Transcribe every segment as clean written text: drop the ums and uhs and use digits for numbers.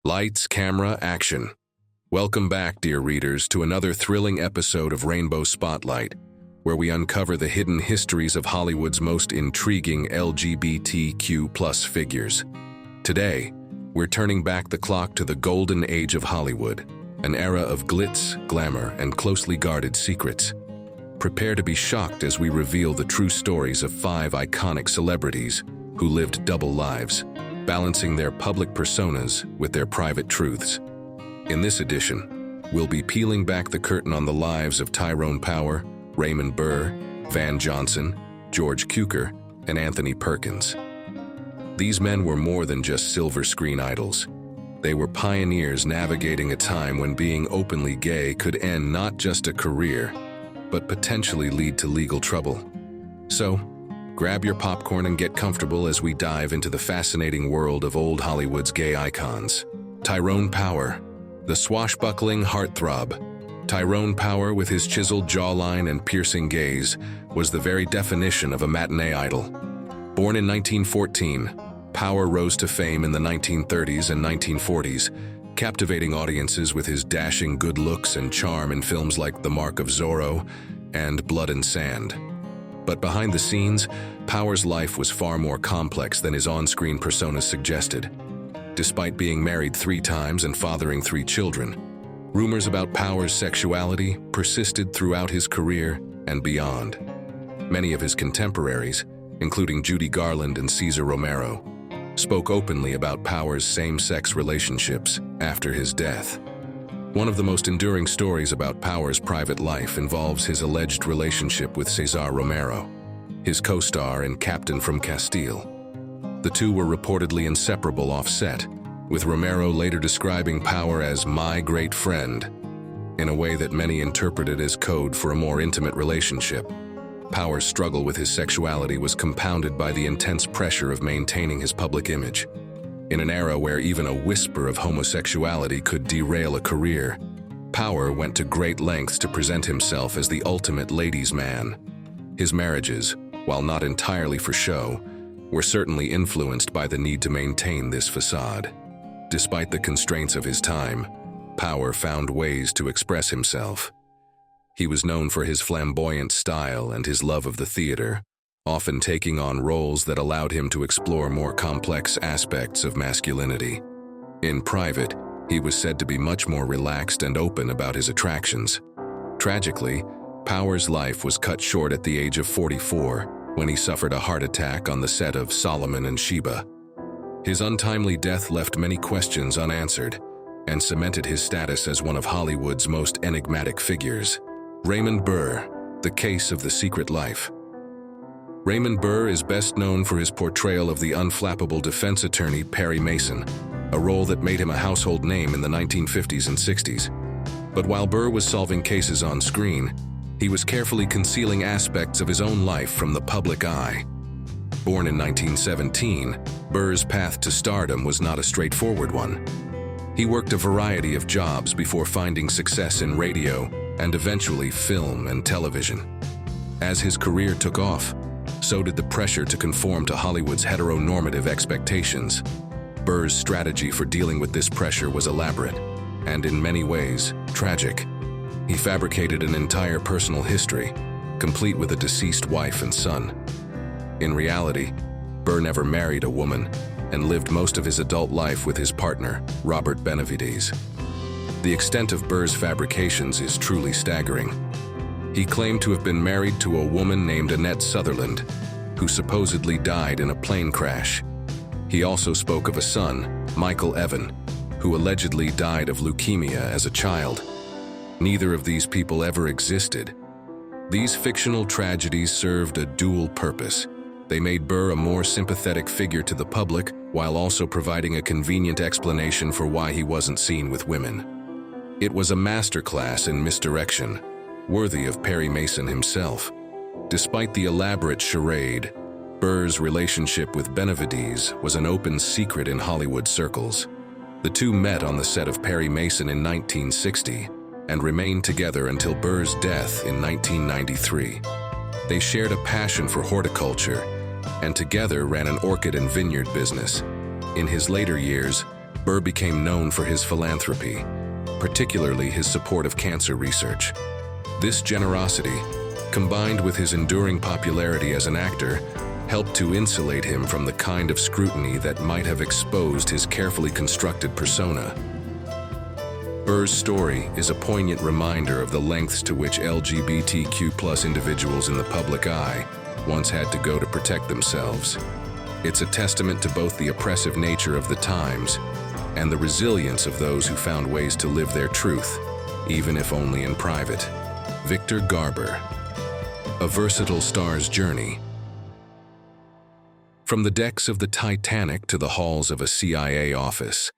Lights, camera, action. Welcome back, dear readers, to another thrilling episode of Rainbow Spotlight, where we uncover the hidden histories of Hollywood's most intriguing LGBTQ+ figures. Today, we're turning back the clock to the golden age of Hollywood, an era of glitz, glamour, and closely guarded secrets. Prepare to be shocked as we reveal the true stories of 5 iconic celebrities who lived double lives, balancing their public personas with their private truths. In this edition, we'll be peeling back the curtain on the lives of Tyrone Power, Raymond Burr, Van Johnson, George Cuor, and Anthony Perkins. These men were more than just silver screen idols. They were pioneers navigating a time when being openly gay could end not just a career, but potentially lead to legal trouble. So, grab your popcorn and get comfortable as we dive into the fascinating world of old Hollywood's gay icons. Tyrone Power, the swashbuckling heartthrob. Tyrone Power, with his chiseled jawline and piercing gaze, was the very definition of a matinee idol. Born in 1914, Power rose to fame in the 1930s and 1940s, captivating audiences with his dashing good looks and charm in films like The Mark of Zorro and Blood and Sand. But behind the scenes, Power's life was far more complex than his on-screen personas suggested. Despite being married 3 times and fathering 3 children, rumors about Power's sexuality persisted throughout his career and beyond. Many of his contemporaries, including Judy Garland and Cesar Romero, spoke openly about Power's same-sex relationships after his death. One of the most enduring stories about Power's private life involves his alleged relationship with Cesar Romero, his co-star and captain from Castile. The two were reportedly inseparable off-set, with Romero later describing Power as "my great friend," in a way that many interpreted as code for a more intimate relationship. Power's struggle with his sexuality was compounded by the intense pressure of maintaining his public image. In an era where even a whisper of homosexuality could derail a career, Power went to great lengths to present himself as the ultimate ladies' man. His marriages, while not entirely for show, were certainly influenced by the need to maintain this facade. Despite the constraints of his time, Power found ways to express himself. He was known for his flamboyant style and his love of the theater, often taking on roles that allowed him to explore more complex aspects of masculinity. In private, he was said to be much more relaxed and open about his attractions. Tragically, Power's life was cut short at the age of 44 when he suffered a heart attack on the set of Solomon and Sheba. His untimely death left many questions unanswered and cemented his status as one of Hollywood's most enigmatic figures. Raymond Burr, The Case of the Secret Life. Raymond Burr is best known for his portrayal of the unflappable defense attorney Perry Mason, a role that made him a household name in the 1950s and 60s. But while Burr was solving cases on screen, he was carefully concealing aspects of his own life from the public eye. Born in 1917, Burr's path to stardom was not a straightforward one. He worked a variety of jobs before finding success in radio and eventually film and television. As his career took off, so did the pressure to conform to Hollywood's heteronormative expectations. Burr's strategy for dealing with this pressure was elaborate, and in many ways, tragic. He fabricated an entire personal history, complete with a deceased wife and son. In reality, Burr never married a woman and lived most of his adult life with his partner, Robert Benavides. The extent of Burr's fabrications is truly staggering. He claimed to have been married to a woman named Annette Sutherland, who supposedly died in a plane crash. He also spoke of a son, Michael Evan, who allegedly died of leukemia as a child. Neither of these people ever existed. These fictional tragedies served a dual purpose. They made Burr a more sympathetic figure to the public, while also providing a convenient explanation for why he wasn't seen with women. It was a masterclass in misdirection, worthy of Perry Mason himself. Despite the elaborate charade, Burr's relationship with Benavides was an open secret in Hollywood circles. The two met on the set of Perry Mason in 1960 and remained together until Burr's death in 1993. They shared a passion for horticulture and together ran an orchid and vineyard business. In his later years, Burr became known for his philanthropy, particularly his support of cancer research. This generosity, combined with his enduring popularity as an actor, helped to insulate him from the kind of scrutiny that might have exposed his carefully constructed persona. Burr's story is a poignant reminder of the lengths to which LGBTQ+ individuals in the public eye once had to go to protect themselves. It's a testament to both the oppressive nature of the times and the resilience of those who found ways to live their truth, even if only in private. Victor Garber, a versatile star's journey. From the decks of the Titanic to the halls of a CIA office,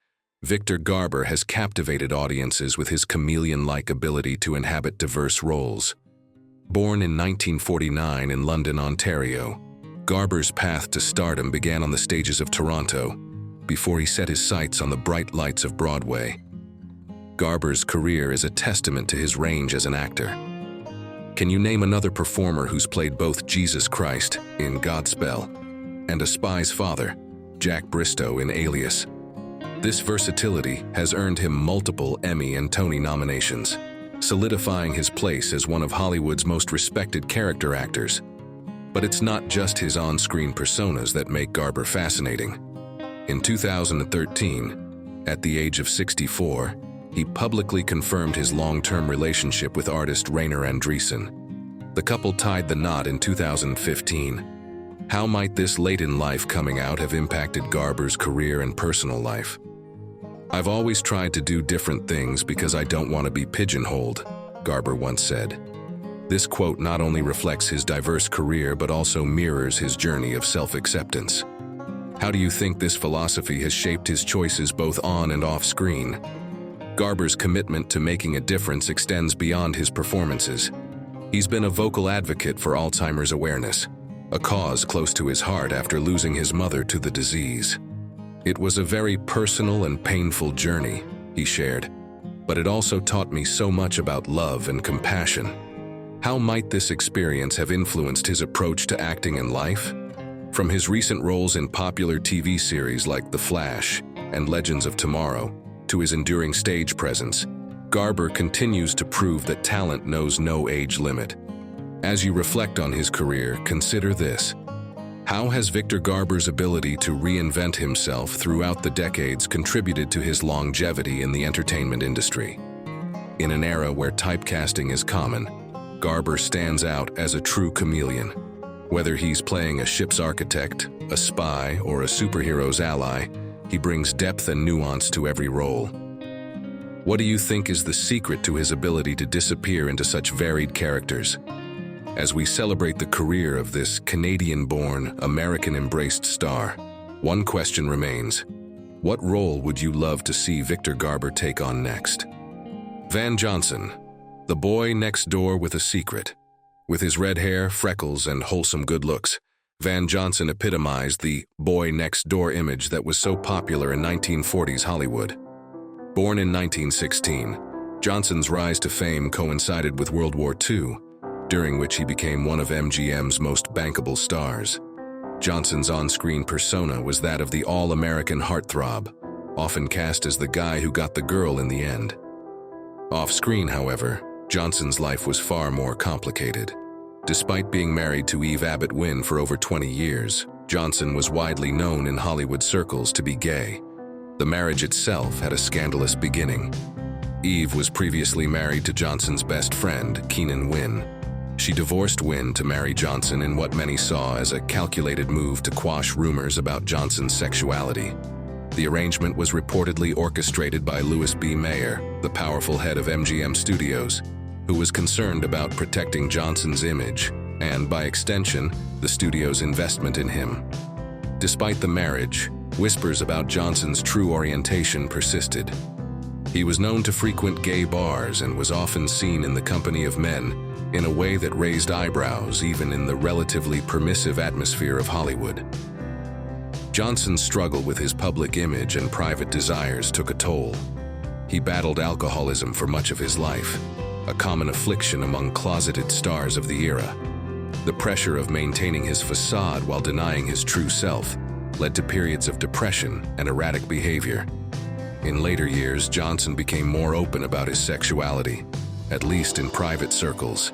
Victor Garber has captivated audiences with his chameleon-like ability to inhabit diverse roles. Born in 1949 in London, Ontario, Garber's path to stardom began on the stages of Toronto before he set his sights on the bright lights of Broadway. Garber's career is a testament to his range as an actor. Can you name another performer who's played both Jesus Christ in Godspell and a spy's father, Jack Bristow in Alias? This versatility has earned him multiple Emmy and Tony nominations, solidifying his place as one of Hollywood's most respected character actors. But it's not just his on-screen personas that make Garber fascinating. In 2013, at the age of 64, he publicly confirmed his long-term relationship with artist Rainer Andreessen. The couple tied the knot in 2015. How might this late-in-life coming out have impacted Garber's career and personal life? "I've always tried to do different things because I don't want to be pigeonholed," Garber once said. This quote not only reflects his diverse career but also mirrors his journey of self-acceptance. How do you think this philosophy has shaped his choices both on and off screen? Garber's commitment to making a difference extends beyond his performances. He's been a vocal advocate for Alzheimer's awareness, a cause close to his heart after losing his mother to the disease. "It was a very personal and painful journey," he shared, "but it also taught me so much about love and compassion." How might this experience have influenced his approach to acting in life? From his recent roles in popular TV series like The Flash and Legends of Tomorrow to his enduring stage presence, Garber continues to prove that talent knows no age limit. As you reflect on his career, consider this. How has Victor Garber's ability to reinvent himself throughout the decades contributed to his longevity in the entertainment industry? In an era where typecasting is common, Garber stands out as a true chameleon. Whether he's playing a ship's architect, a spy, or a superhero's ally, he brings depth and nuance to every role. What do you think is the secret to his ability to disappear into such varied characters? As we celebrate the career of this Canadian-born, American-embraced star, one question remains. What role would you love to see Victor Garber take on next? Van Johnson, the boy next door with a secret. With his red hair, freckles, and wholesome good looks, Van Johnson epitomized the boy next door image that was so popular in 1940s Hollywood. Born in 1916, Johnson's rise to fame coincided with World War II, during which he became one of MGM's most bankable stars. Johnson's on-screen persona was that of the all-American heartthrob, often cast as the guy who got the girl in the end. Off-screen, however, Johnson's life was far more complicated. Despite being married to Eve Abbott Wynn for over 20 years, Johnson was widely known in Hollywood circles to be gay. The marriage itself had a scandalous beginning. Eve was previously married to Johnson's best friend, Keenan Wynn. She divorced Wynn to marry Johnson in what many saw as a calculated move to quash rumors about Johnson's sexuality. The arrangement was reportedly orchestrated by Louis B. Mayer, the powerful head of MGM Studios, who was concerned about protecting Johnson's image and, by extension, the studio's investment in him. Despite the marriage, whispers about Johnson's true orientation persisted. He was known to frequent gay bars and was often seen in the company of men in a way that raised eyebrows even in the relatively permissive atmosphere of Hollywood. Johnson's struggle with his public image and private desires took a toll. He battled alcoholism for much of his life, a common affliction among closeted stars of the era. The pressure of maintaining his facade while denying his true self led to periods of depression and erratic behavior. In later years, Johnson became more open about his sexuality, at least in private circles.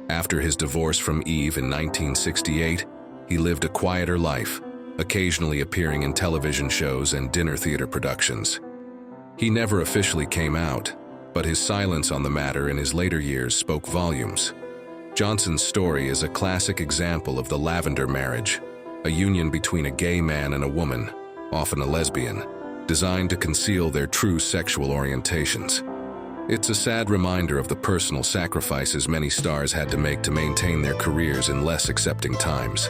After his divorce from Eve in 1968, he lived a quieter life, occasionally appearing in television shows and dinner theater productions. He never officially came out, but his silence on the matter in his later years spoke volumes. Johnson's story is a classic example of the lavender marriage, a union between a gay man and a woman, often a lesbian, designed to conceal their true sexual orientations. It's a sad reminder of the personal sacrifices many stars had to make to maintain their careers in less accepting times.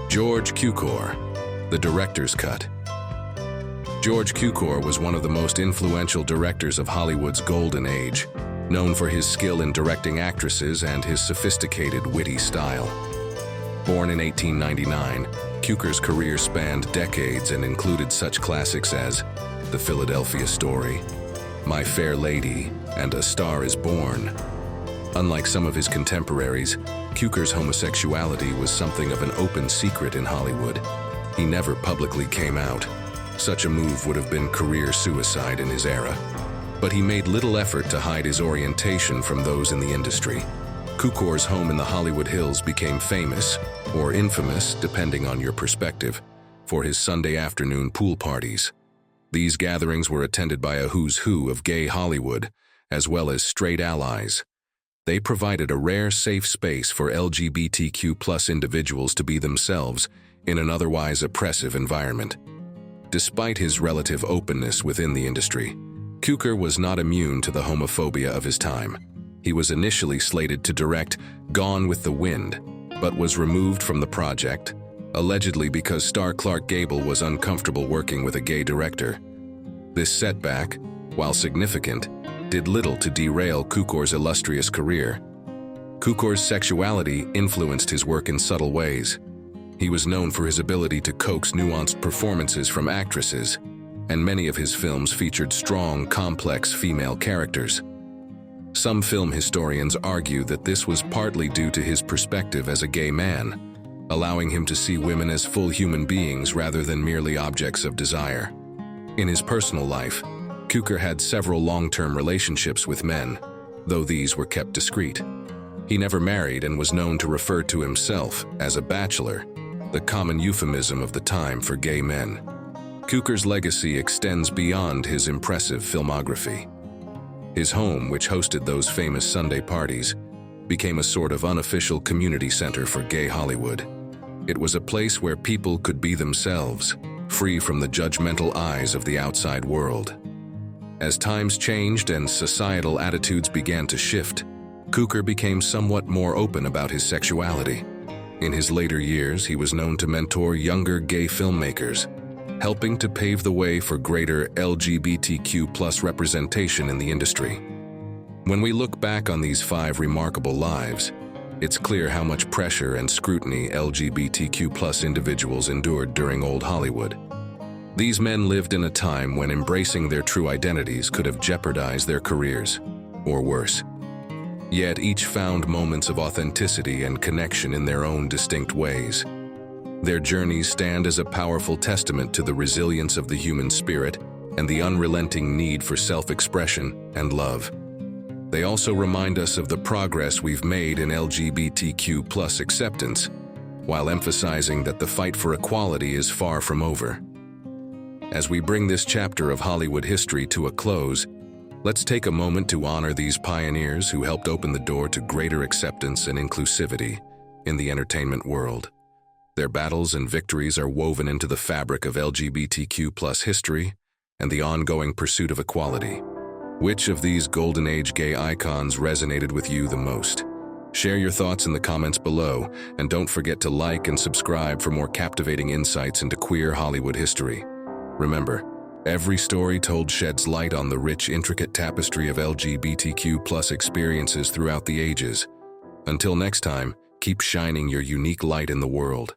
George Cukor, the director's cut. George Cukor was one of the most influential directors of Hollywood's golden age, known for his skill in directing actresses and his sophisticated, witty style. Born in 1899, Cukor's career spanned decades and included such classics as The Philadelphia Story, My Fair Lady, and A Star is Born. Unlike some of his contemporaries, Cukor's homosexuality was something of an open secret in Hollywood. He never publicly came out. Such a move would have been career suicide in his era. But he made little effort to hide his orientation from those in the industry. Cukor's home in the Hollywood Hills became famous, or infamous, depending on your perspective, for his Sunday afternoon pool parties. These gatherings were attended by a who's who of gay Hollywood, as well as straight allies. They provided a rare safe space for LGBTQ+ individuals to be themselves in an otherwise oppressive environment. Despite his relative openness within the industry, Cukor was not immune to the homophobia of his time. He was initially slated to direct Gone with the Wind, but was removed from the project, allegedly because star Clark Gable was uncomfortable working with a gay director. This setback, while significant, did little to derail Cukor's illustrious career. Cukor's sexuality influenced his work in subtle ways. He was known for his ability to coax nuanced performances from actresses, and many of his films featured strong, complex female characters. Some film historians argue that this was partly due to his perspective as a gay man, allowing him to see women as full human beings rather than merely objects of desire. In his personal life, Cukor had several long-term relationships with men, though these were kept discreet. He never married and was known to refer to himself as a bachelor, the common euphemism of the time for gay men. Cukor's legacy extends beyond his impressive filmography. His home, which hosted those famous Sunday parties, became a sort of unofficial community center for gay Hollywood. It was a place where people could be themselves, free from the judgmental eyes of the outside world. As times changed and societal attitudes began to shift, Cukor became somewhat more open about his sexuality. In his later years, he was known to mentor younger gay filmmakers, helping to pave the way for greater LGBTQ+ representation in the industry. When we look back on these 5 remarkable lives, it's clear how much pressure and scrutiny LGBTQ+ individuals endured during old Hollywood. These men lived in a time when embracing their true identities could have jeopardized their careers, or worse. Yet each found moments of authenticity and connection in their own distinct ways. Their journeys stand as a powerful testament to the resilience of the human spirit and the unrelenting need for self-expression and love. They also remind us of the progress we've made in LGBTQ+ acceptance, while emphasizing that the fight for equality is far from over. As we bring this chapter of Hollywood history to a close, let's take a moment to honor these pioneers who helped open the door to greater acceptance and inclusivity in the entertainment world. Their battles and victories are woven into the fabric of LGBTQ+ history and the ongoing pursuit of equality. Which of these golden age gay icons resonated with you the most? Share your thoughts in the comments below, and don't forget to like and subscribe for more captivating insights into queer Hollywood history. Remember, every story told sheds light on the rich, intricate tapestry of LGBTQ+ experiences throughout the ages. Until next time, keep shining your unique light in the world.